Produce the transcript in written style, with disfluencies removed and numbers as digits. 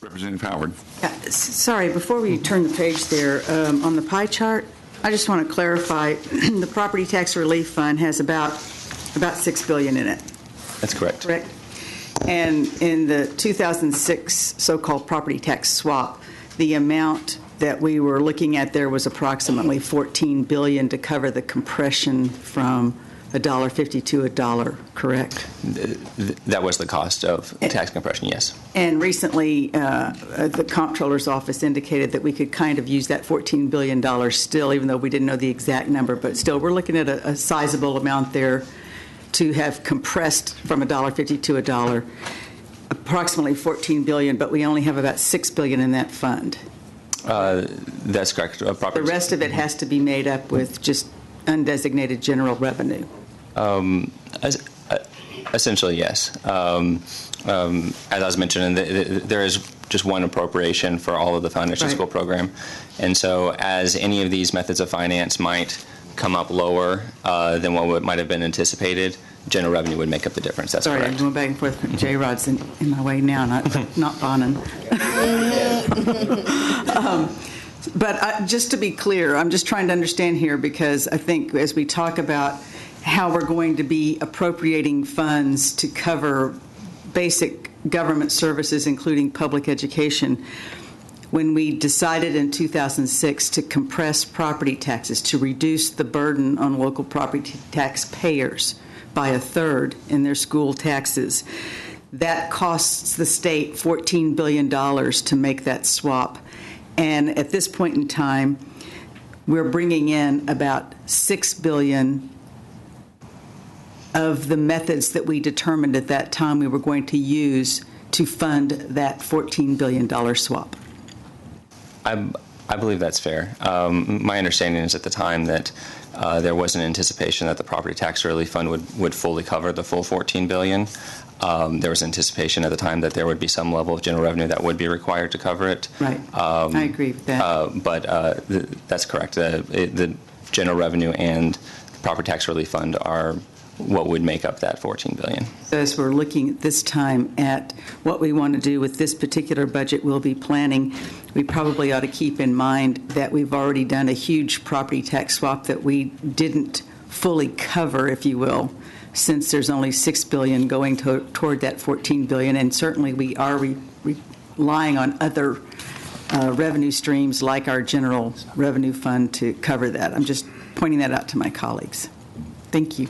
Representative Howard. Sorry, before we turn the page there, on the pie chart, I just want to clarify the property tax relief fund has about $6 billion in it. That's correct. Correct. And in the 2006 so-called property tax swap, the amount that we were looking at there was approximately $14 billion to cover the compression from $1.50 to $1, correct? That was the cost of tax compression, yes. And recently, the comptroller's office indicated that we could kind of use that $14 billion still, even though we didn't know the exact number, but still, we're looking at a sizable amount there to have compressed from $1.50 to $1, approximately $14 billion, but we only have about $6 billion in that fund. That's correct. The rest of it has to be made up with just undesignated general revenue. Essentially, yes. As I was mentioning, there is just one appropriation for all of the foundation school program. And so as any of these methods of finance might come up lower than what might have been anticipated, general revenue would make up the difference. That's correct. I'm going back and forth. J-Rod's in my way now, not Bonin. But just to be clear, I'm just trying to understand here, because I think as we talk about how we're going to be appropriating funds to cover basic government services, including public education, when we decided in 2006 to compress property taxes, to reduce the burden on local property tax payers by a third in their school taxes, that costs the state $14 billion to make that swap. And at this point in time, we're bringing in about $6 billion of the methods that we determined at that time we were going to use to fund that $14 billion swap. I believe that's fair. My understanding is at the time that there was an anticipation that the property tax relief fund would fully cover the full $14 billion. There was anticipation at the time that there would be some level of general revenue that would be required to cover it. Right. I agree with that. But that's correct. The general revenue and the property tax relief fund are what would make up that $14 billion. So as we're looking at this time at what we want to do with this particular budget we'll be planning, we probably ought to keep in mind that we've already done a huge property tax swap that we didn't fully cover, if you will, since there's only $6 billion going toward that $14 billion, and certainly we are relying on other revenue streams like our general revenue fund to cover that. I'm just pointing that out to my colleagues. Thank you.